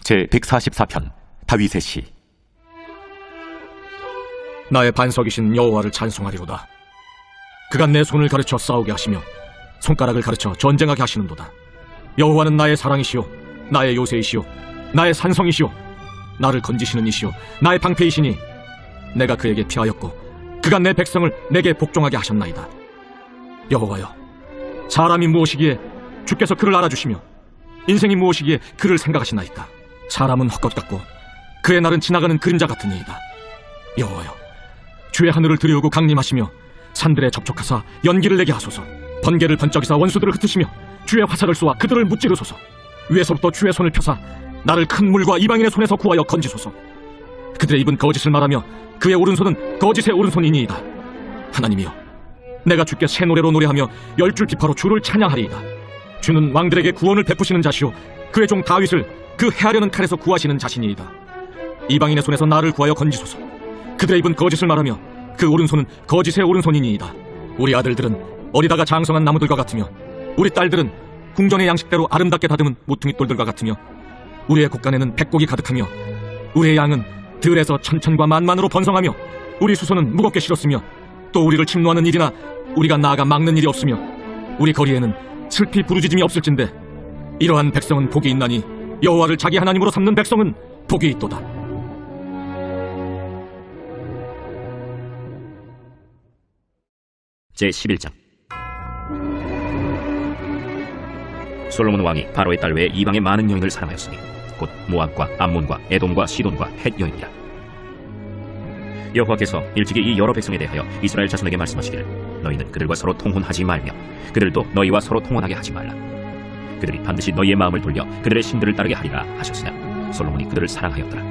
제144편 다윗의 시. 나의 반석이신 여호와를 찬송하리로다. 그가 내 손을 가르쳐 싸우게 하시며 손가락을 가르쳐 전쟁하게 하시는도다. 여호와는 나의 사랑이시오, 나의 요새이시오, 나의 산성이시오, 나를 건지시는 이시오, 나의 방패이시니 내가 그에게 피하였고 그가 내 백성을 내게 복종하게 하셨나이다. 여호와여, 사람이 무엇이기에 주께서 그를 알아주시며 인생이 무엇이기에 그를 생각하시나이까. 사람은 헛것 같고 그의 날은 지나가는 그림자 같으니이다. 여호와여, 주의 하늘을 들여오고 강림하시며 산들에 접촉하사 연기를 내게 하소서. 번개를 번쩍이사 원수들을 흩으시며 주의 화살을 쏘아 그들을 무찌르소서. 위에서부터 주의 손을 펴사 나를 큰 물과 이방인의 손에서 구하여 건지소서. 그들의 입은 거짓을 말하며 그의 오른손은 거짓의 오른손이니이다. 하나님이여, 내가 주께 새 노래로 노래하며 열줄 기파로 주를 찬양하리이다. 주는 왕들에게 구원을 베푸시는 자시오, 그의 종 다윗을 그 해하려는 칼에서 구하시는 자신이이다. 이방인의 손에서 나를 구하여 건지소서. 그들의 입은 거짓을 말하며 그 오른손은 거짓의 오른손이니이다. 우리 아들들은 어리다가 장성한 나무들과 같으며 우리 딸들은 궁전의 양식대로 아름답게 다듬은 모퉁이 돌들과 같으며 우리의 곳간에는 백곡이 가득하며 우리의 양은 들에서 천천과 만만으로 번성하며 우리 수소는 무겁게 실었으며 또 우리를 침노하는 일이나 우리가 나아가 막는 일이 없으며 우리 거리에는 슬피 부르짖음이 없을진데 이러한 백성은 복이 있나니 여호와를 자기 하나님으로 삼는 백성은 복이 있도다. 제11장. 솔로몬 왕이 바로의 딸 외에 이방의 많은 여인을 사랑하였으니 곧 모압과 암몬과 에돔과 시돈과 헷 여인이라. 여호와께서 일찍이 이 여러 백성에 대하여 이스라엘 자손에게 말씀하시기를 너희는 그들과 서로 통혼하지 말며 그들도 너희와 서로 통혼하게 하지 말라. 그들이 반드시 너희의 마음을 돌려 그들의 신들을 따르게 하리라 하셨으나 솔로몬이 그들을 사랑하였더라.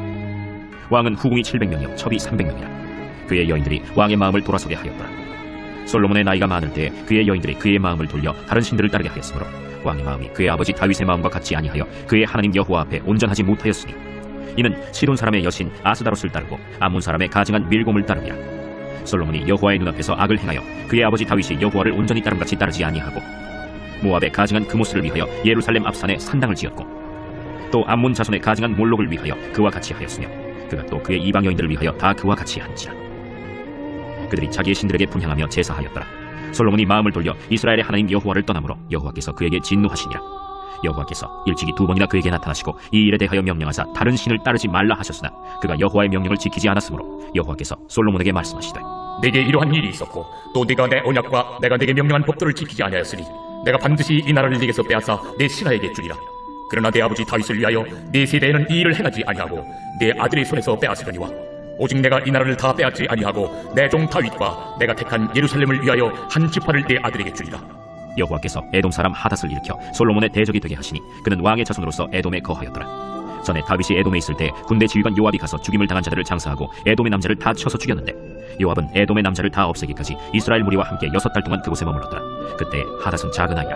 왕은 후궁이 700명이요 첩이 300명이라. 그의 여인들이 왕의 마음을 돌아서게 하였더라. 솔로몬의 나이가 많을 때 그의 여인들이 그의 마음을 돌려 다른 신들을 따르게 하였으므로 왕의 마음이 그의 아버지 다윗의 마음과 같지 아니하여 그의 하나님 여호와 앞에 온전하지 못하였으니 이는 시돈 사람의 여신 아스다롯을 따르고 암몬 사람의 가증한 밀곰을 따르니라. 솔로몬이 여호와의 눈앞에서 악을 행하여 그의 아버지 다윗이 여호와를 온전히 따름같이 따르지 아니하고 모압의 가증한 그모스를 위하여 예루살렘 앞산에 산당을 지었고 또 암몬 자손의 가증한 몰록을 위하여 그와 같이 하였으며 그가 또 그의 이방 여인들을 위하여 다 그와 같이 한지라. 그들이 자기의 신들에게 분향하며 제사하였더라. 솔로몬이 마음을 돌려 이스라엘의 하나님 여호와를 떠나므로 여호와께서 그에게 진노하시니라. 여호와께서 일찍이 2번이나 그에게 나타나시고 이 일에 대하여 명령하사 다른 신을 따르지 말라 하셨으나 그가 여호와의 명령을 지키지 않았으므로 여호와께서 솔로몬에게 말씀하시되 내게 이러한 일이 있었고 또 네가 내 언약과 내가 네게 명령한 법도를 지키지 아니하였으니 내가 반드시 이 나라를 네게서 빼앗아 내 신하에게 주리라. 그러나 내 아버지 다윗을 위하여 네 세대에는 이 일을 행하지 아니하고 내 아들의 손에서 빼앗으려니와 오직 내가 이 나라를 다 빼앗지 아니하고 내 종 다윗과 내가 택한 예루살렘을 위하여 한 지파를 내 아들에게 주리라. 여호와께서 에돔 사람 하닷을 일으켜 솔로몬의 대적이 되게 하시니 그는 왕의 자손으로서 에돔에 거하였더라. 전에 다윗이 에돔에 있을 때 군대 지휘관 요압이 가서 죽임을 당한 자들을 장사하고 에돔의 남자를 다 쳐서 죽였는데 요압은 에돔의 남자를 다 없애기까지 이스라엘 무리와 함께 6달 동안 그곳에 머물렀더라. 그때 하닷은 작은 아이라.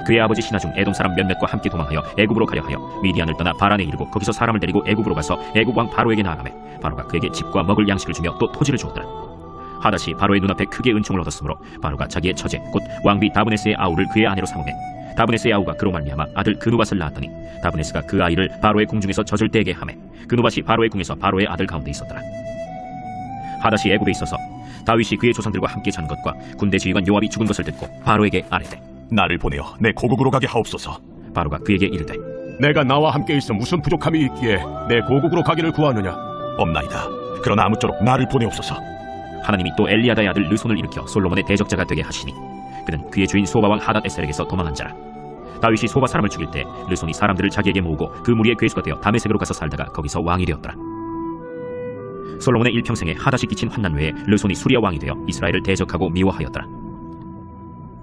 그의 아버지 신하 중 에돔 사람 몇몇과 함께 도망하여 애굽으로 가려 하여 미디안을 떠나 바란에 이르고 거기서 사람을 데리고 애굽으로 가서 애굽 왕 바로에게 나아가매 바로가 그에게 집과 먹을 양식을 주며 또 토지를 주었더라. 하닷이 바로의 눈앞에 크게 은총을 얻었으므로 바로가 자기의 처제 곧 왕비 다브네스의 아우를 그의 아내로 삼으매 다브네스의 아우가 그로 말미암아 아들 그누밧을 낳았더니 다브네스가 그 아이를 바로의 궁중에서 젖을 때에게 하매 그누밧이 바로의 궁에서 바로의 아들 가운데 있었더라. 하닷이 애굽에 있어서 다윗이 그의 조상들과 함께 잔 것과 군대 지휘관 요압이 죽은 것을 듣고 바로에게 아뢰되 나를 보내어 내 고국으로 가게 하옵소서. 바로가 그에게 이르되 내가 나와 함께 있어 무슨 부족함이 있기에 내 고국으로 가기를 구하느냐? 없나이다. 그러나 아무쪼록 나를 보내옵소서. 하나님이 또 엘리야다의 아들 르손을 일으켜 솔로몬의 대적자가 되게 하시니 그는 그의 주인 소바왕 하닷 에셀에게서 도망한 자라. 다윗이 소바 사람을 죽일 때 르손이 사람들을 자기에게 모으고 그 무리의 괴수가 되어 다메섹으로 가서 살다가 거기서 왕이 되었더라. 솔로몬의 일평생에 하닷이 끼친 환난 외에 르손이 수리아 왕이 되어 이스라엘을 대적하고 미워하였더라.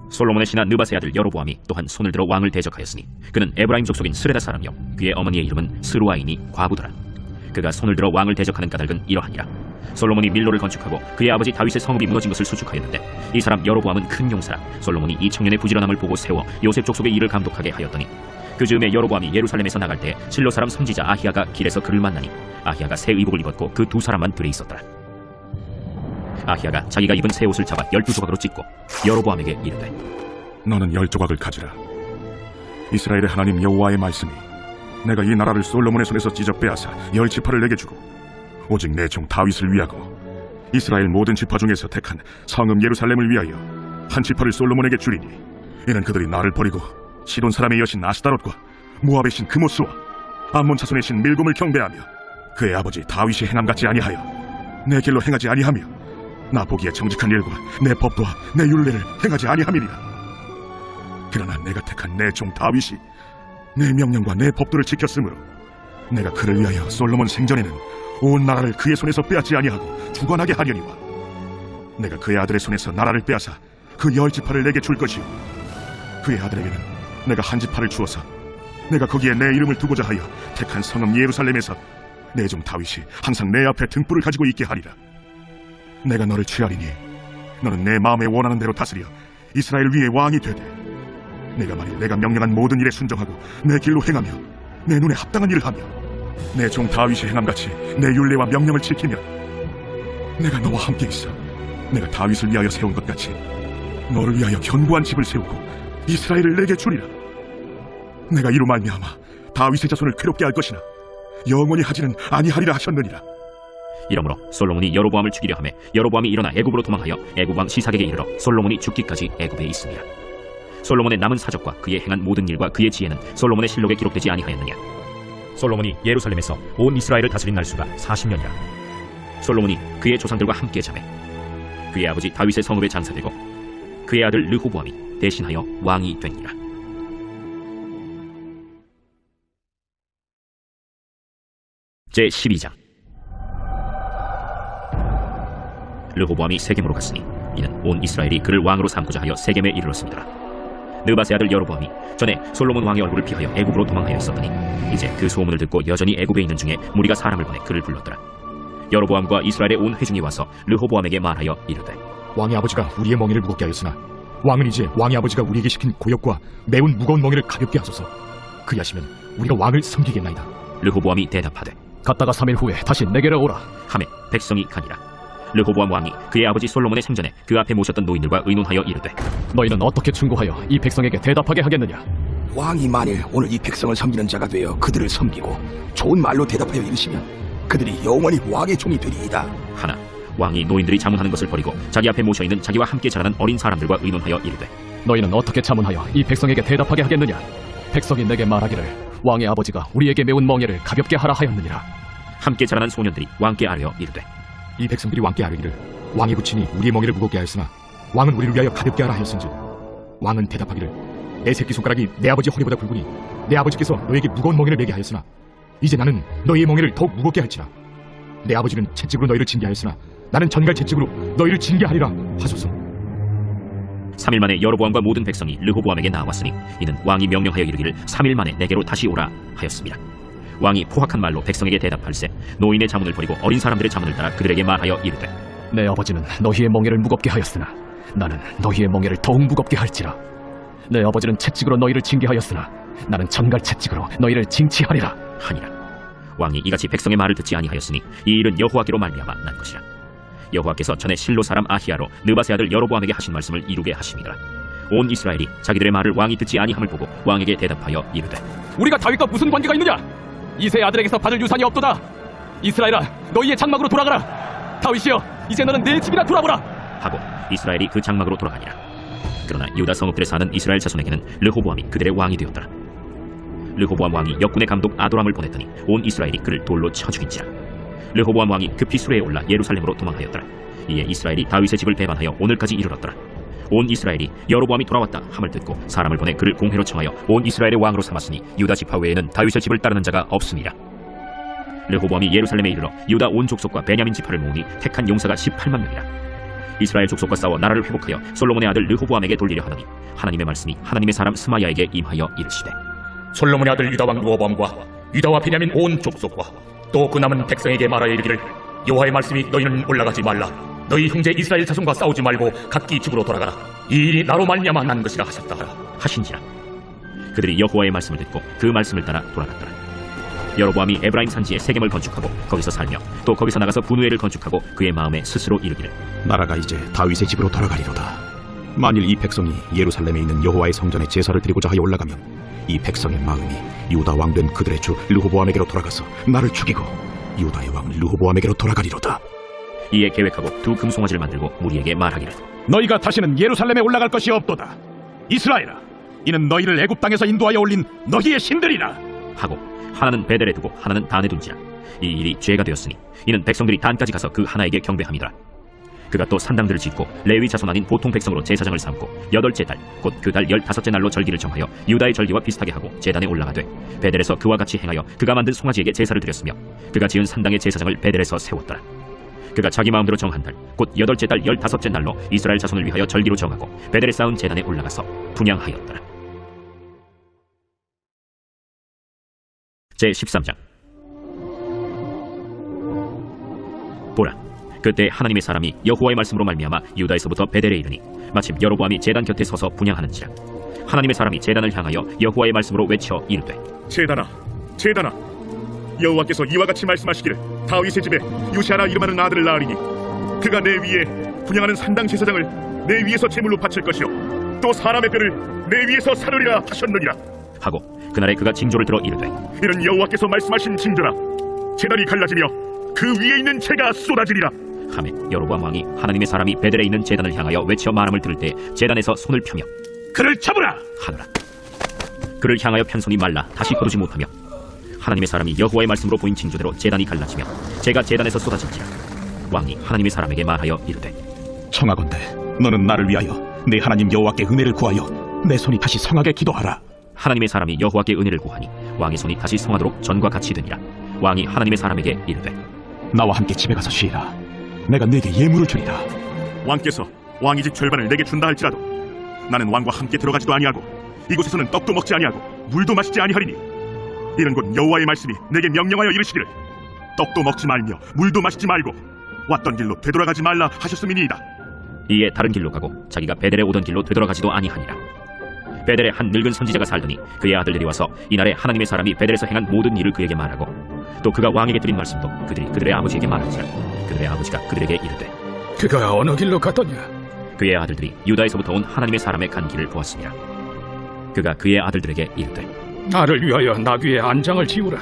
솔로몬의 신하 느밧의 아들 여로보암이 또한 손을 들어 왕을 대적하였으니 그는 에브라임 족속인 스레다 사람이요 그의 어머니의 이름은 스루아이니 과부더라. 그가 손을 들어 왕을 대적하는 까닭은 이러하니라. 솔로몬이 밀로를 건축하고 그의 아버지 다윗의 성읍이 무너진 것을 수축하였는데 이 사람 여로보암은 큰 용사라. 솔로몬이 이 청년의 부지런함을 보고 세워 요셉 족속의 일을 감독하게 하였더니 그 즈음에 여로보암이 예루살렘에서 나갈 때 실로 사람 선지자 아히야가 길에서 그를 만나니 아히야가 새 의복을 입었고 그 두 사람만 들에 있었더라. 아히야가 자기가 입은 새 옷을 잡아 12조각으로 찢고 여로보암에게 이르되 너는 10조각을 가지라. 이스라엘의 하나님 여호와의 말씀이 내가 이 나라를 솔로몬의 손에서 찢어 빼앗아 10지파를 내게 주고 오직 내 종 다윗을 위하고 이스라엘 모든 지파 중에서 택한 성읍 예루살렘을 위하여 한 지파를 솔로몬에게 주리니 이는 그들이 나를 버리고 시돈 사람의 여신 아스다롯과 모압의 신 그모스와 암몬 자손의 신 밀곰을 경배하며 그의 아버지 다윗이 행함같이 아니하여 내 길로 행하지 아니하며 나 보기에 정직한 일과 내 법도와 내 율례를 행하지 아니함이니라. 그러나 내가 택한 내 종 다윗이 내 명령과 내 법도를 지켰으므로 내가 그를 위하여 솔로몬 생전에는 온 나라를 그의 손에서 빼앗지 아니하고 주관하게 하려니와 내가 그의 아들의 손에서 나라를 빼앗아 그 10지파를 내게 줄 것이요 그의 아들에게는 내가 한 지파를 주어서 내가 거기에 내 이름을 두고자 하여 택한 성읍 예루살렘에서 내 종 다윗이 항상 내 앞에 등불을 가지고 있게 하리라. 내가 너를 취하리니 너는 내 마음에 원하는 대로 다스려 이스라엘 위에 왕이 되되 내가 만일 내가 명령한 모든 일에 순종하고 내 길로 행하며 내 눈에 합당한 일을 하며 내 종 다윗이 행함같이 내 율례와 명령을 지키면 내가 너와 함께 있어 내가 다윗을 위하여 세운 것 같이 너를 위하여 견고한 집을 세우고 이스라엘을 내게 주리라. 내가 이로 말미암아 다윗의 자손을 괴롭게 할 것이나 영원히 하지는 아니하리라 하셨느니라. 이러므로 솔로몬이 여로보암을 죽이려 하매 여로보암이 일어나 애굽으로 도망하여 애굽 왕 시삭에게 이르러 솔로몬이 죽기까지 애굽에 있으니라. 솔로몬의 남은 사적과 그의 행한 모든 일과 그의 지혜는 솔로몬의 실록에 기록되지 아니하였느냐. 솔로몬이 예루살렘에서 온 이스라엘을 다스린 날수가 40년이라. 솔로몬이 그의 조상들과 함께 자매 그의 아버지 다윗의 성읍에 장사되고 그의 아들 르호보암이 대신하여 왕이 되니라. 제12장. 르호보암이 세겜으로 갔으니 이는 온 이스라엘이 그를 왕으로 삼고자 하여 세겜에 이르렀습니다. 느바세 아들 여로보암이 전에 솔로몬 왕의 얼굴을 피하여 애굽으로 도망하여 있었더니 이제 그 소문을 듣고 여전히 애굽에 있는 중에 무리가 사람을 보내 그를 불렀더라. 여로보암과 이스라엘의 온 회중이 와서 르호보암에게 말하여 이르되 왕의 아버지가 우리의 멍에를 무겁게 하였으나 왕은 이제 왕의 아버지가 우리에게 시킨 고역과 매운 무거운 멍에를 가볍게 하소서. 그리하시면 우리가 왕을 섬기겠나이다. 르호보암이 대답하되 갔다가 3일 후에 다시 내게로 오라. 하매 백성이 가니라. 르호보암 왕이 그의 아버지 솔로몬의 생전에 그 앞에 모셨던 노인들과 의논하여 이르되 너희는 어떻게 충고하여 이 백성에게 대답하게 하겠느냐? 왕이 만일 오늘 이 백성을 섬기는 자가 되어 그들을 섬기고 좋은 말로 대답하여 이르시면 그들이 영원히 왕의 종이 되리이다. 하나 왕이 노인들이 자문하는 것을 버리고 자기 앞에 모셔있는 자기와 함께 자라는 어린 사람들과 의논하여 이르되 너희는 어떻게 자문하여 이 백성에게 대답하게 하겠느냐? 백성이 내게 말하기를 왕의 아버지가 우리에게 매운 멍에를 가볍게 하라 하였느니라. 함께 자라난 소년들이 왕께 아뢰어 이르되 이 백성들이 왕께 아뢰기를 왕의 부친이 우리의 멍에를 무겁게 하였으나 왕은 우리를 위하여 가볍게 하라 하였은즉 왕은 대답하기를 내 새끼손가락이 내 아버지 허리보다 굵으니 내 아버지께서 너에게 무거운 멍에를 매게 하였으나 이제 나는 너희의 멍에를 더욱 무겁게 할지라. 내 아버지는 채찍으로 너희를 징계하였으나 나는 전갈 채찍으로 너희를 징계하리라 하소서. 3일 만에 여로보암과 모든 백성이 르호보암에게 나왔으니 이는 왕이 명령하여 이르기를 3일 만에 내게로 다시 오라 하였습니다. 왕이 포악한 말로 백성에게 대답할세 노인의 자문을 버리고 어린 사람들의 자문을 따라 그들에게 말하여 이르되 내 아버지는 너희의 멍에를 무겁게 하였으나 나는 너희의 멍에를 더욱 무겁게 할지라. 내 아버지는 채찍으로 너희를 징계하였으나 나는 전갈 채찍으로 너희를 징치하리라 하니라. 왕이 이같이 백성의 말을 듣지 아니하였으니 이 일은 여호와께로 말미암아 난 것이라. 여호와께서 전에 실로 사람 아히야로 느바세 아들 여로보암에게 하신 말씀을 이루게 하심이라. 온 이스라엘이 자기들의 말을 왕이 듣지 아니함을 보고 왕에게 대답하여 이르되 우리가 다윗과 무슨 관계가 있느냐? 이새의 아들에게서 받을 유산이 없도다. 이스라엘아 너희의 장막으로 돌아가라. 다윗이여 이제 너는 내 집이나 돌아보라 하고 이스라엘이 그 장막으로 돌아가니라. 그러나 유다 성읍들에 사는 이스라엘 자손에게는 르호보암이 그들의 왕이 되었더라. 르호보암 왕이 역군의 감독 아도람을 보냈더니 온 이스라엘이 그를 돌로 쳐 죽인지라. 르호보암 왕이 급히 수레에 올라 예루살렘으로 도망하였더라. 이에 이스라엘이 다윗의 집을 배반하여 오늘까지 이르렀더라. 온 이스라엘이 여로보암이 돌아왔다 함을 듣고 사람을 보내 그를 공회로 청하여 온 이스라엘의 왕으로 삼았으니 유다 지파 외에는 다윗의 집을 따르는 자가 없으니라. 르호보암이 예루살렘에 이르러 유다 온 족속과 베냐민 지파를 모으니 택한 용사가 18만 명이라. 이스라엘 족속과 싸워 나라를 회복하여 솔로몬의 아들 르호보암에게 돌리려 하더니 하나님의 말씀이 하나님의 사람 스마야에게 임하여 이르시되 솔로몬의 아들 유다 왕 르호보암과 유다와 베냐민 온 족속과 또 그 남은 백성에게 말하여 이르기를 여호와의 말씀이 너희는 올라가지 말라. 너희 형제 이스라엘 자손과 싸우지 말고 각기 집으로 돌아가라. 이 일이 나로 말미암아 난 것이라 하셨다 하신지라. 그들이 여호와의 말씀을 듣고 그 말씀을 따라 돌아갔더라. 여로보암이 에브라임 산지에 세겜을 건축하고 거기서 살며 또 거기서 나가서 분우엘을 건축하고 그의 마음에 스스로 이르기를 나라가 이제 다윗의 집으로 돌아가리로다. 만일 이 백성이 예루살렘에 있는 여호와의 성전에 제사를 드리고자 하여 올라가면 이 백성의 마음이 유다 왕된 그들의 주 르호보암에게로 돌아가서 나를 죽이고 유다의 왕 르호보암에게로 돌아가리로다. 이에 계획하고 두 금송아지를 만들고 무리에게 말하기를 너희가 다시는 예루살렘에 올라갈 것이 없도다. 이스라엘아, 이는 너희를 애굽 땅에서 인도하여 올린 너희의 신들이라. 하고 하나는 베델에 두고 하나는 단에 둔지라. 이 일이 죄가 되었으니 이는 백성들이 단까지 가서 그 하나에게 경배함이더라. 그가 또 산당들을 짓고 레위 자손 아닌 보통 백성으로 제사장을 삼고 8째 달 곧 그 달 15째 날로 절기를 정하여 유다의 절기와 비슷하게 하고 제단에 올라가되 베델에서 그와 같이 행하여 그가 만든 송아지에게 제사를 드렸으며 그가 지은 산당의 제사장을 베델에서 세웠더라. 그가 자기 마음대로 정한 달 곧 8째 달 15째 날로 이스라엘 자손을 위하여 절기로 정하고 베델에 쌓은 제단에 올라가서 분향하였더라. 제13장. 보라, 그때 하나님의 사람이 여호와의 말씀으로 말미암아 유다에서부터 베델에 이르니 마침 여로보암이 제단 곁에 서서 분향하는지라. 하나님의 사람이 제단을 향하여 여호와의 말씀으로 외쳐 이르되 제단아, 제단아, 여호와께서 이와 같이 말씀하시기를 다윗의 집에 요시아라 이름하는 아들을 낳으리니 그가 내 위에 분향하는 산당 제사장을 내 위에서 제물로 바칠 것이요 또 사람의 뼈를 내 위에서 사르리라 하셨느니라. 하고 그날에 그가 징조를 들어 이르되 이는 여호와께서 말씀하신 징조라. 제단이 갈라지며 그 위에 있는 재가 쏟아지리라. 하매 여로보암 왕이 하나님의 사람이 베델에 있는 제단을 향하여 외쳐 말함을 들을 때 제단에서 손을 펴며 그를 잡으라 하노라. 그를 향하여 편 손이 말라 다시 거두지 못하며 하나님의 사람이 여호와의 말씀으로 보인 징조대로 제단이 갈라지며 재가 제단에서 쏟아질지라. 왕이 하나님의 사람에게 말하여 이르되 청하건대 너는 나를 위하여 내 하나님 여호와께 은혜를 구하여 내 손이 다시 성하게 기도하라. 하나님의 사람이 여호와께 은혜를 구하니 왕의 손이 다시 성하도록 전과 같이 되니라. 왕이 하나님의 사람에게 이르되 나와 함께 집에 가서 쉬라. 내가 네게 예물을 주리라. 왕께서 왕의 집 절반을 내게 준다 할지라도 나는 왕과 함께 들어가지도 아니하고 이곳에서는 떡도 먹지 아니하고 물도 마시지 아니하리니 이는 곧 여호와의 말씀이 내게 명령하여 이르시기를 떡도 먹지 말며 물도 마시지 말고 왔던 길로 되돌아가지 말라 하셨음이니이다. 이에 다른 길로 가고 자기가 베델에 오던 길로 되돌아가지도 아니하니라. 베델에 한 늙은 선지자가 살더니 그의 아들들이 와서 이날에 하나님의 사람이 베델에서 행한 모든 일을 그에게 말하고 또 그가 왕에게 드린 말씀도 그들이 그들의 아버지에게 말하니라. 그들의 아버지가 그들에게 이르되 그가 어느 길로 갔더냐? 그의 아들들이 유다에서부터 온 하나님의 사람의 간 길을 보았으니라. 그가 그의 아들들에게 이르되 나를 위하여 나귀의 안장을 지우라.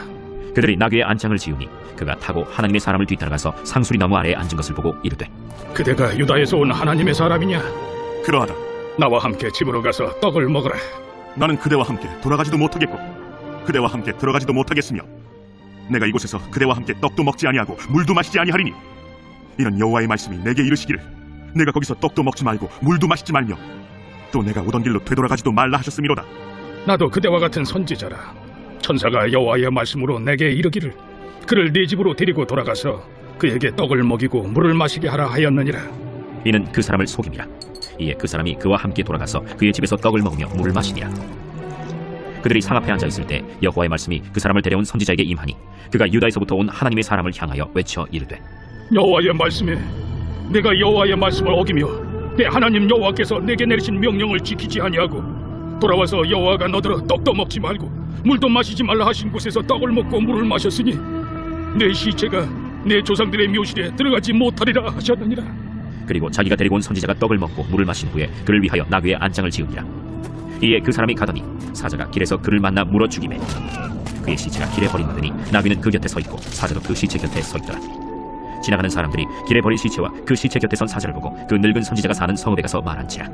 그들이 나귀의 안장을 지으니 그가 타고 하나님의 사람을 뒤따라가서 상수리 나무 아래에 앉은 것을 보고 이르되 그대가 유다에서 온 하나님의 사람이냐? 그러하다. 나와 함께 집으로 가서 떡을 먹으라. 나는 그대와 함께 돌아가지도 못하겠고 그대와 함께 들어가지도 못하겠으며 내가 이곳에서 그대와 함께 떡도 먹지 아니하고 물도 마시지 아니하리니 이는 여호와의 말씀이 내게 이르시기를 내가 거기서 떡도 먹지 말고 물도 마시지 말며 또 내가 오던 길로 되돌아가지도 말라 하셨음이로다. 나도 그대와 같은 선지자라. 천사가 여호와의 말씀으로 내게 이르기를 그를 네 집으로 데리고 돌아가서 그에게 떡을 먹이고 물을 마시게 하라 하였느니라. 이는 그 사람을 속임이라. 이에 그 사람이 그와 함께 돌아가서 그의 집에서 떡을 먹으며 물을 마시니라. 그들이 상 앞에 앉아 있을 때 여호와의 말씀이 그 사람을 데려온 선지자에게 임하니 그가 유다에서부터 온 하나님의 사람을 향하여 외쳐 이르되 여호와의 말씀에 내가 여호와의 말씀을 어기며 내 하나님 여호와께서 내게 내리신 명령을 지키지 아니하고 돌아와서 여호와가 너더러 떡도 먹지 말고 물도 마시지 말라 하신 곳에서 떡을 먹고 물을 마셨으니 내 시체가 내 조상들의 묘실에 들어가지 못하리라 하셨느니라. 그리고 자기가 데리고 온 선지자가 떡을 먹고 물을 마신 후에 그를 위하여 나귀의 안장을 지으니라. 이에 그 사람이 가더니 사자가 길에서 그를 만나 물어 죽이매 그의 시체가 길에 버림받으니 나귀는 그 곁에 서 있고 사자도 그 시체 곁에 서 있더라. 지나가는 사람들이 길에 버린 시체와 그 시체 곁에 선 사자를 보고 그 늙은 선지자가 사는 성읍에 가서 말한지라.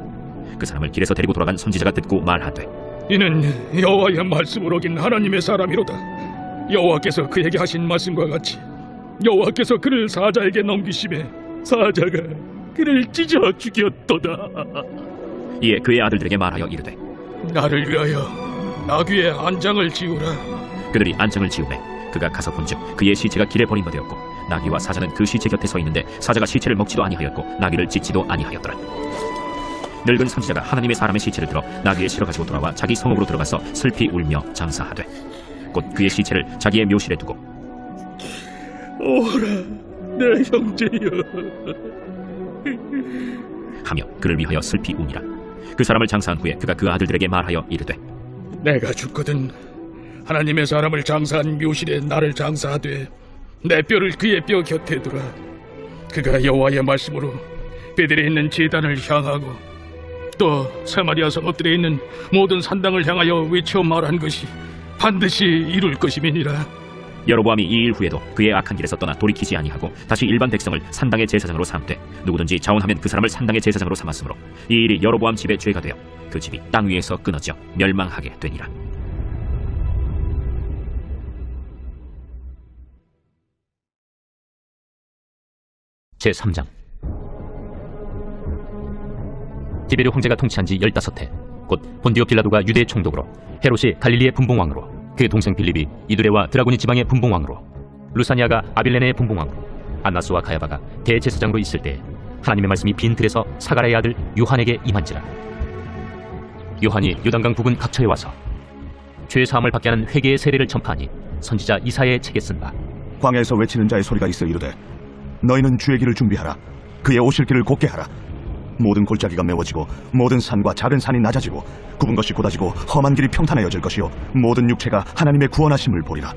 그 사람을 길에서 데리고 돌아간 선지자가 듣고 말하되 이는 여호와의 말씀을 어긴 하나님의 사람이로다. 여호와께서 그에게 하신 말씀과 같이 여호와께서 그를 사자에게 넘기심에 사자가 그를 찢어 죽였도다. 이에 그의 아들들에게 말하여 이르되 나를 위하여 나귀의 안장을 지우라. 그들이 안장을 지우매 그가 가서 본즉 그의 시체가 길에 버림받았고 나귀와 사자는 그 시체 곁에 서 있는데 사자가 시체를 먹지도 아니하였고 나귀를 찢지도 아니하였더라. 늙은 선지자가 하나님의 사람의 시체를 들어 나귀에 실어 가지고 돌아와 자기 성읍으로 들어가서 슬피 울며 장사하되 곧 그의 시체를 자기의 묘실에 두고 오라 내 형제여 하며 그를 위하여 슬피 우니라. 그 사람을 장사한 후에 그가 그 아들들에게 말하여 이르되 내가 죽거든 하나님의 사람을 장사한 묘실에 나를 장사하되 내 뼈를 그의 뼈 곁에 두라. 그가 여호와의 말씀으로 베델에 있는 제단을 향하고 또 사마리아 성읍들에 있는 모든 산당을 향하여 외쳐 말한 것이 반드시 이룰 것임이니라. 여로보암이 이 일 후에도 그의 악한 길에서 떠나 돌이키지 아니하고 다시 일반 백성을 산당의 제사장으로 삼되 누구든지 자원하면 그 사람을 산당의 제사장으로 삼았으므로 이 일이 여로보암 집의 죄가 되어 그 집이 땅 위에서 끊어져 멸망하게 되니라. 제3장. 디베르 황제가 통치한 지 15해 곧 본디오 빌라도가 유대의 총독으로, 헤롯이 갈릴리의 분봉왕으로, 그 동생 빌립이 이두레와 드라고니 지방의 분봉왕으로, 루사니아가 아빌레네의 분봉왕으로, 안나스와 가야바가 대제사장으로 있을 때 하나님의 말씀이 빈 들에서 사가랴의 아들 요한에게 임한지라. 요한이 요단강 부근 각처에 와서 죄 사함을 받게 하는 회개의 세례를 전파하니 선지자 이사야의 책에 쓴 바, 광야에서 외치는 자의 소리가 있어 이르되 너희는 주의 길을 준비하라. 그의 오실 길을 곧게 하라. 모든 골짜기가 메워지고 모든 산과 작은 산이 낮아지고 굽은 것이 곧아지고 험한 길이 평탄해져질 것이요 모든 육체가 하나님의 구원하심을 보리라.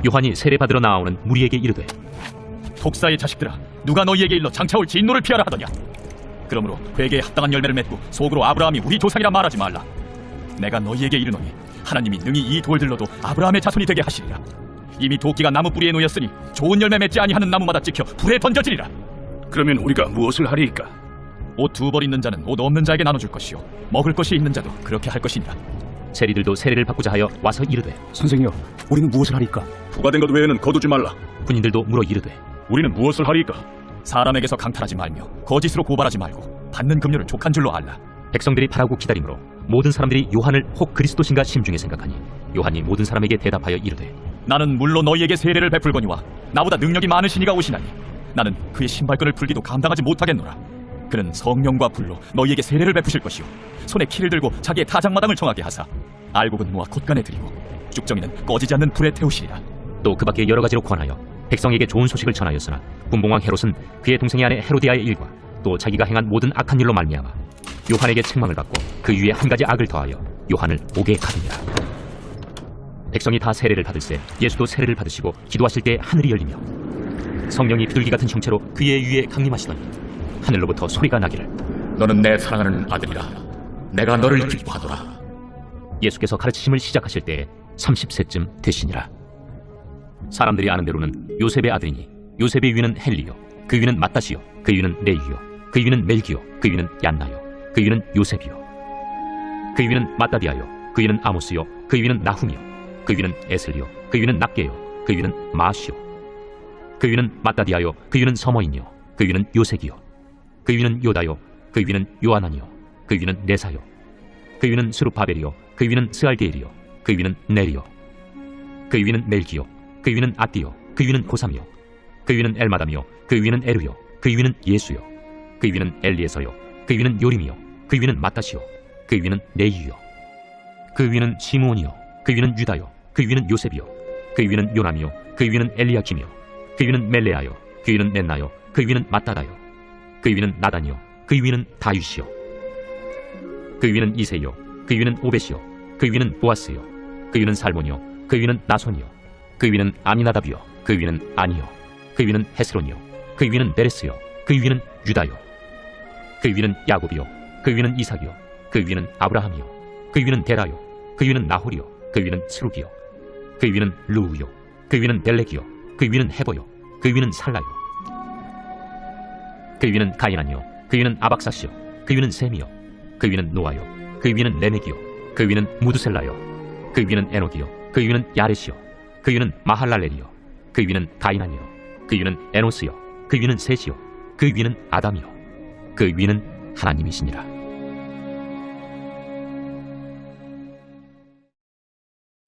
요한이 세례받으러 나아오는 무리에게 이르되, 독사의 자식들아, 누가 너희에게 일러 장차 올 진노를 피하라 하더냐? 그러므로 회개에 합당한 열매를 맺고 속으로 아브라함이 우리 조상이라 말하지 말라. 내가 너희에게 이르노니 하나님이 능히 이 돌들로도 아브라함의 자손이 되게 하시리라. 이미 도끼가 나무 뿌리에 놓였으니 좋은 열매 맺지 아니하는 나무마다 찍혀 불에 던져지리라. 그러면 우리가 무엇을 하리이까? 옷 2벌 있는 자는 옷 없는 자에게 나눠줄 것이요 먹을 것이 있는 자도 그렇게 할 것이니라. 세리들도 세례를 받고자 하여 와서 이르되, 선생이여, 우리는 무엇을 하리까? 부과된 것 외에는 거두지 말라. 군인들도 물어 이르되, 우리는 무엇을 하리까? 사람에게서 강탈하지 말며 거짓으로 고발하지 말고 받는 금료를 족한 줄로 알라. 백성들이 바라고 기다림으로 모든 사람들이 요한을 혹 그리스도신가 심중에 생각하니 요한이 모든 사람에게 대답하여 이르되, 나는 물로 너희에게 세례를 베풀거니와 나보다 능력이 많으신 이가 오시나니 나는 그의 신발끈을 풀기도 감당하지 못하겠노라. 그는 성령과 불로 너희에게 세례를 베푸실 것이요 손에 키를 들고 자기의 타작마당을 정하게 하사 알곡은 모아 콧간에 들이고 쭉정이는 꺼지지 않는 불에 태우시리라. 또 그 밖에 여러 가지로 권하여 백성에게 좋은 소식을 전하였으나 분봉왕 헤롯은 그의 동생의 아내 헤로디아의 일과 또 자기가 행한 모든 악한 일로 말미암아 요한에게 책망을 받고 그 위에 한 가지 악을 더하여 요한을 옥에 가두니라. 백성이 다 세례를 받을새 예수도 세례를 받으시고 기도하실 때 하늘이 열리며 성령이 비둘기 같은 형체로 그의 위에 강림하시더니 하늘로부터 소리가 나기를, 너는 내 사랑하는 아들이라. 내가 너를 기뻐하노라. 예수께서 가르치심을 시작하실 때에 30세쯤 되시니라. 사람들이 아는 대로는 요셉의 아들이니 요셉의 위는 헬리요, 그 위는 마따시요, 그 위는 레위요, 그 위는 멜기요, 그 위는 얀나요, 그 위는 요셉이요, 그 위는 마따디아요, 그 위는 아모스요, 그 위는 나훔이요, 그 위는 에슬리요, 그 위는 납게요, 그 위는 마시요, 그 위는 마따디아요, 그 위는 서머인이요, 그 위는 요색이요, 그 위는 요다요, 그 위는 요하나니요, 그 위는 네사요, 그 위는 스루바벨이요, 그 위는 스알디엘이요, 그 위는 네리요, 그 위는 멜기요, 그 위는 아띠요, 그 위는 고삼이요, 그 위는 엘마담이요, 그 위는 에루요, 그 위는 예수요, 그 위는 엘리에서요, 그 위는 요림이요, 그 위는 마따시요, 그 위는 네이요, 그 위는 시므온이요, 그 위는 유다요, 그 위는 요셉이요, 그 위는 요남이요, 그 위는 엘리야킴이요, 그 위는 멜레아요, 그 위는 넷나요, 그 위는 마따다요, 그 위는 나단이요, 그 위는 다윗이요, 그 위는 이세요, 그 위는 오벳이요, 그 위는 보아스요, 그 위는 살몬이요, 그 위는 나손이요, 그 위는 아미나답이요, 그 위는 아니요, 그 위는 헤스론이요, 그 위는 베레스요, 그 위는 유다요, 그 위는 야곱이요, 그 위는 이삭이요, 그 위는 아브라함이요, 그 위는 데라요, 그 위는 나홀이요, 그 위는 스룩이요, 그 위는 루우요, 그 위는 벨렉이요, 그 위는 헤보요, 그 위는 살라요, 그 위는 가이난이요, 그 위는 아박사시요, 그 위는 셈이요, 그 위는 노아요, 그 위는 레멕이요, 그 위는 무드셀라요, 그 위는 에녹이요, 그 위는 야렛이요, 그 위는 마할랄렐이요, 그 위는 가이난이요, 그 위는 에노스요, 그 위는 셋이요, 그 위는 아담이요, 그 위는 하나님이시니라.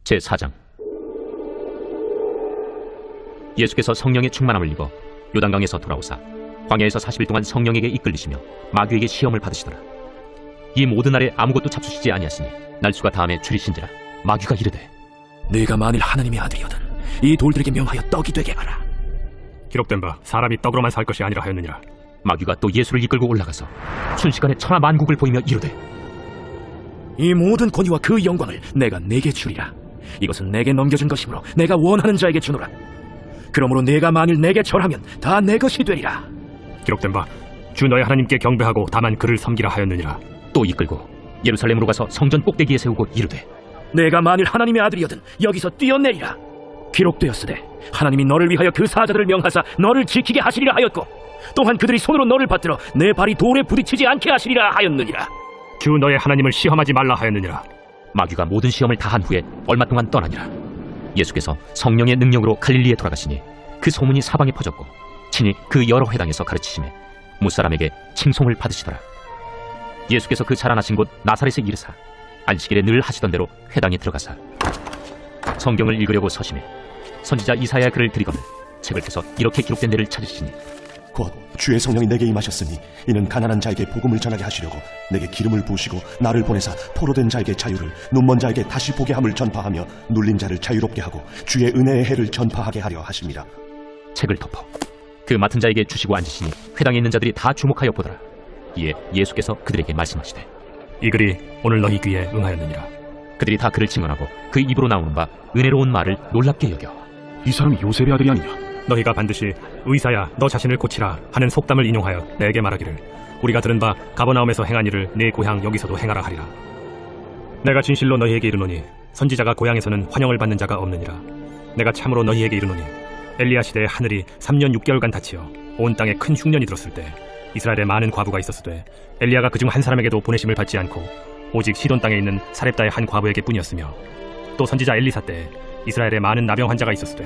제4장. 예수께서 성령의 충만함을 입어 요단강에서 돌아오사 광야에서 40일 동안 성령에게 이끌리시며 마귀에게 시험을 받으시더라. 이 모든 날에 아무것도 잡수시지 아니하시니 날수가 다음에 줄이신지라. 마귀가 이르되, 네가 만일 하나님의 아들이거든 이 돌들에게 명하여 떡이 되게 하라. 기록된 바 사람이 떡으로만 살 것이 아니라 하였느니라. 마귀가 또 예수를 이끌고 올라가서 순식간에 천하 만국을 보이며 이르되, 이 모든 권위와 그 영광을 내가 네게 주리라. 이것은 내게 넘겨준 것이므로 내가 원하는 자에게 주노라. 그러므로 네가 만일 내게 절하면 다 내 것이 되리라. 기록된 바 주 너의 하나님께 경배하고 다만 그를 섬기라 하였느니라. 또 이끌고 예루살렘으로 가서 성전 꼭대기에 세우고 이르되 내가 만일 하나님의 아들이거든 여기서 뛰어내리라. 기록되었으되 하나님이 너를 위하여 그 사자들을 명하사 너를 지키게 하시리라 하였고 또한 그들이 손으로 너를 받들어 내 발이 돌에 부딪히지 않게 하시리라 하였느니라. 주 너의 하나님을 시험하지 말라 하였느니라. 마귀가 모든 시험을 다 한 후에 얼마 동안 떠나니라. 예수께서 성령의 능력으로 갈릴리에 돌아가시니 그 소문이 사방에 퍼졌고 친히 그 여러 회당에서 가르치심에 무사람에게 칭송을 받으시더라. 예수께서 그 자라나신 곳 나사렛에 이르사 안식일에 늘 하시던 대로 회당에 들어가사 성경을 읽으려고 서심해 선지자 이사야의 글을 들이거늘 책을 펴서 이렇게 기록된 데를 찾으시니 곧 주의 성령이 내게 임하셨으니 이는 가난한 자에게 복음을 전하게 하시려고 내게 기름을 부으시고 나를 보내사 포로된 자에게 자유를 눈먼 자에게 다시 보게 함을 전파하며 눌린 자를 자유롭게 하고 주의 은혜의 해를 전파하게 하려 하심이라. 책을 덮어 그 맡은 자에게 주시고 앉으시니 회당에 있는 자들이 다 주목하여 보더라. 이에 예수께서 그들에게 말씀하시되 이 글이 오늘 너희 귀에 응하였느니라. 그들이 다 그를 증언하고 그 입으로 나오는 바 은혜로운 말을 놀랍게 여겨 이 사람이 요셉의 아들이 아니냐? 너희가 반드시 의사야 너 자신을 고치라 하는 속담을 인용하여 내게 말하기를 우리가 들은 바 가버나움에서 행한 일을 네 고향 여기서도 행하라 하리라. 내가 진실로 너희에게 이르노니 선지자가 고향에서는 환영을 받는 자가 없느니라. 내가 참으로 너희에게 이르노니 엘리야 시대에 하늘이 3년 6개월간 닫히어 온 땅에 큰 흉년이 들었을 때 이스라엘에 많은 과부가 있었으되 엘리야가 그중 한 사람에게도 보내심을 받지 않고 오직 시돈 땅에 있는 사렙다의 한 과부에게 뿐이었으며 또 선지자 엘리사 때에 이스라엘에 많은 나병 환자가 있었으되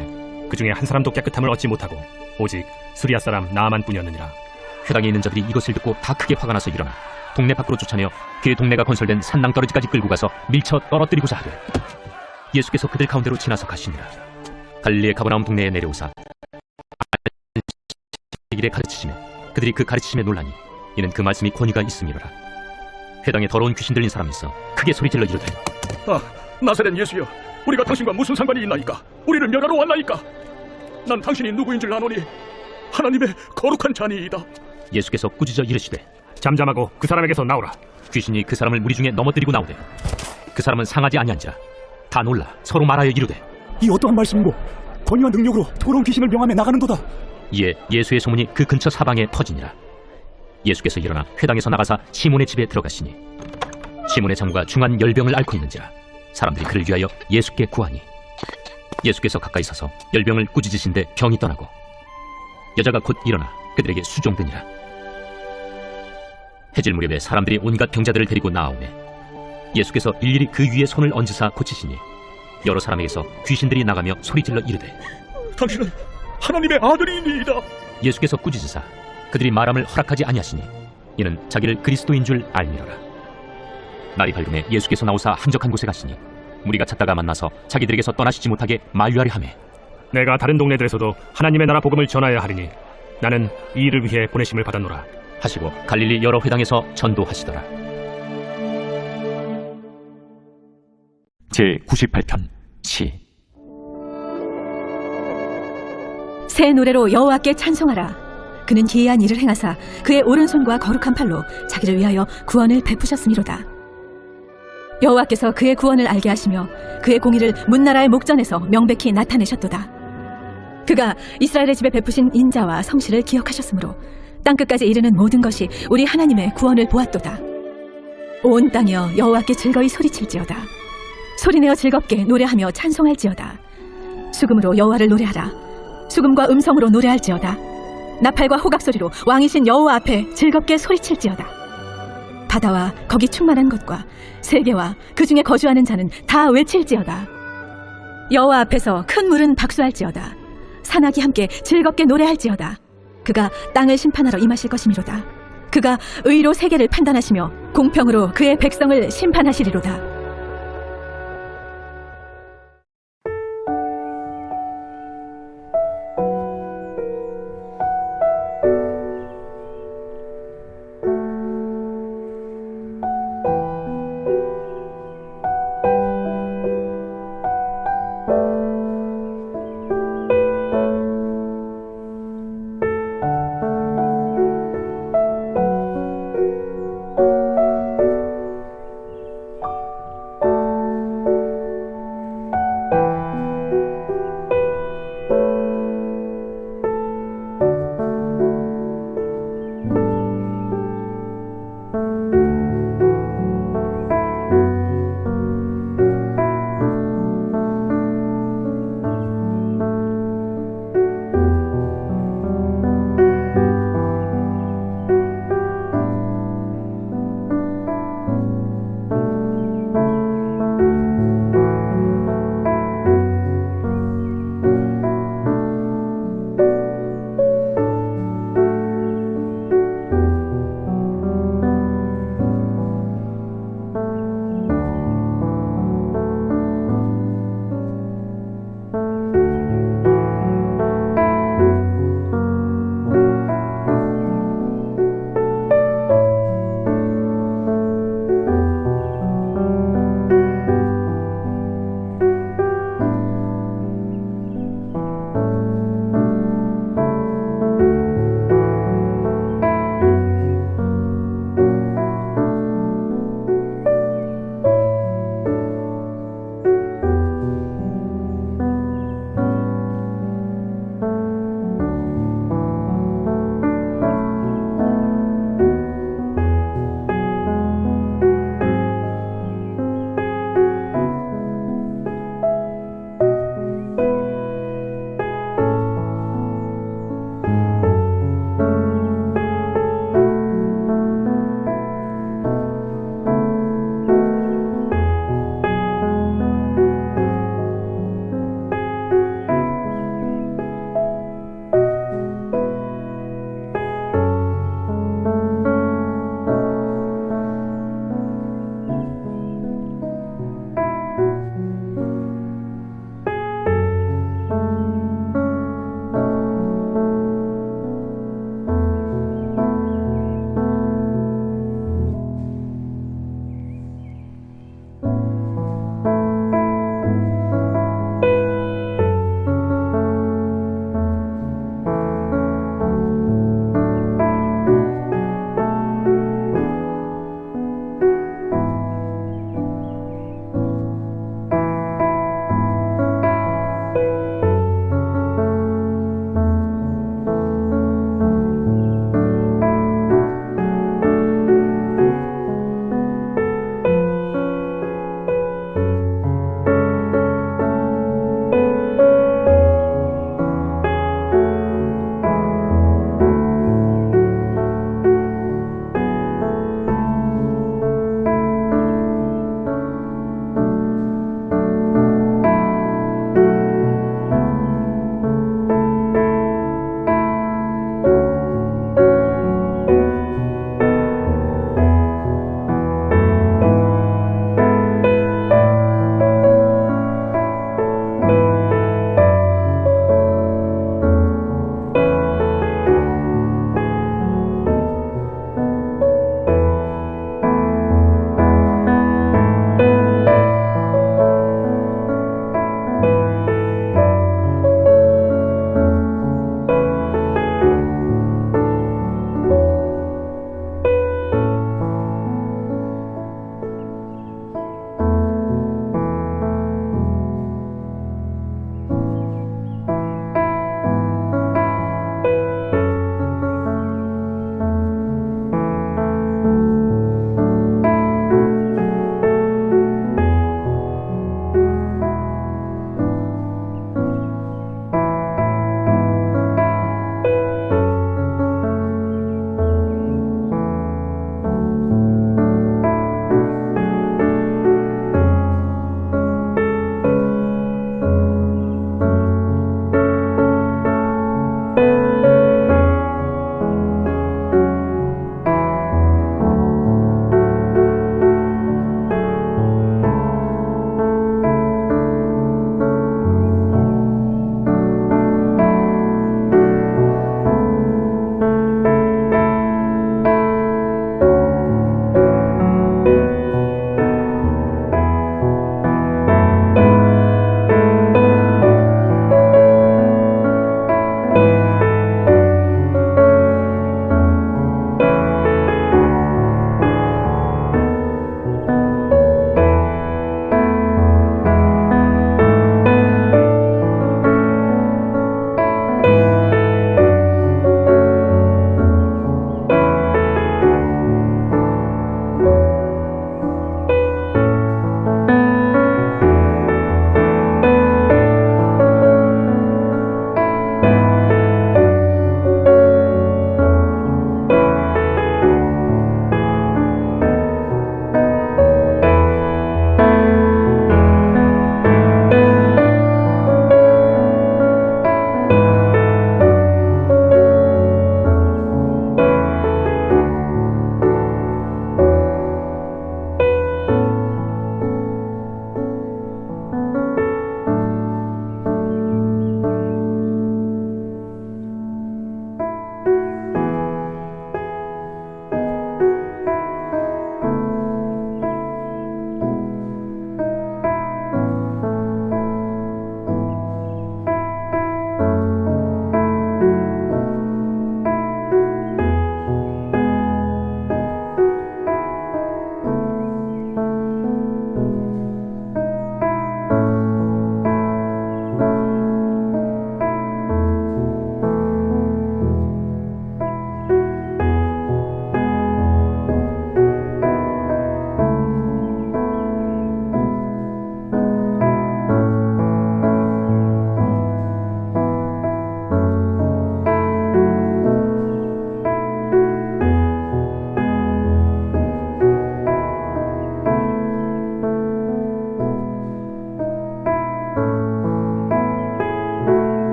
그 중에 한 사람도 깨끗함을 얻지 못하고 오직 수리아 사람 나아만 뿐이었느니라. 회당에 있는 자들이 이것을 듣고 다 크게 화가 나서 일어나 동네 밖으로 쫓아내어 그 동네가 건설된 산낭떠러지까지 끌고 가서 밀쳐 떨어뜨리고자 하되 예수께서 그들 가운데로 지나서 가시니라. 갈릴리의 가버나움 동네에 내려오사 안식일에 가르치시며 그들이 그 가르치심에 놀라니 이는 그 말씀이 권위가 있음이로라. 회당에 더러운 귀신 들린 사람이 있어 크게 소리질러 이르되 나사렛 예수여, 우리가 당신과 무슨 상관이 있나이까? 우리를 멸하러 왔나이까? 난 당신이 누구인 줄 아노니 하나님의 거룩한 자니이다. 예수께서 꾸짖어 이르시되 잠잠하고 그 사람에게서 나오라. 귀신이 그 사람을 무리 중에 넘어뜨리고 나오되 그 사람은 상하지 아니한지라 다 놀라 서로 말하여 이르되 이 어떠한 말씀이고 권위와 능력으로 더러운 귀신을 명하며 나가는도다. 이에 예수의 소문이 그 근처 사방에 퍼지니라. 예수께서 일어나 회당에서 나가사 시몬의 집에 들어가시니 시몬의 장부가 중한 열병을 앓고 있는지라 사람들이 그를 위하여 예수께 구하니 예수께서 가까이 서서 열병을 꾸짖으신데 병이 떠나고 여자가 곧 일어나 그들에게 수종드니라. 해질 무렵에 사람들이 온갖 병자들을 데리고 나아오매 예수께서 일일이 그 위에 손을 얹으사 고치시니 여러 사람에게서 귀신들이 나가며 소리질러 이르되 당신은 하나님의 아들이니이다. 예수께서 꾸짖으사 그들이 말함을 허락하지 아니하시니 이는 자기를 그리스도인 줄 알미러라. 날이 밝음에 예수께서 나오사 한적한 곳에 가시니 무리가 찾다가 만나서 자기들에게서 떠나시지 못하게 만류하려 하매 내가 다른 동네들에서도 하나님의 나라 복음을 전하여 하리니 나는 이 일을 위해 보내심을 받았노라 하시고 갈릴리 여러 회당에서 전도하시더라. 제98편 시 새 노래로 여호와께 찬송하라. 그는 기이한 일을 행하사 그의 오른손과 거룩한 팔로 자기를 위하여 구원을 베푸셨음이로다. 여호와께서 그의 구원을 알게 하시며 그의 공의를 문나라의 목전에서 명백히 나타내셨도다. 그가 이스라엘의 집에 베푸신 인자와 성실을 기억하셨으므로 땅끝까지 이르는 모든 것이 우리 하나님의 구원을 보았도다. 온 땅이여 여호와께 즐거이 소리칠지어다. 소리내어 즐겁게 노래하며 찬송할지어다. 수금으로 여호와를 노래하라. 수금과 음성으로 노래할지어다. 나팔과 호각소리로 왕이신 여호와 앞에 즐겁게 소리칠지어다. 바다와 거기 충만한 것과 세계와 그 중에 거주하는 자는 다 외칠지어다. 여호와 앞에서 큰 물은 박수할지어다. 산악이 함께 즐겁게 노래할지어다. 그가 땅을 심판하러 임하실 것이미로다. 그가 의로 세계를 판단하시며 공평으로 그의 백성을 심판하시리로다.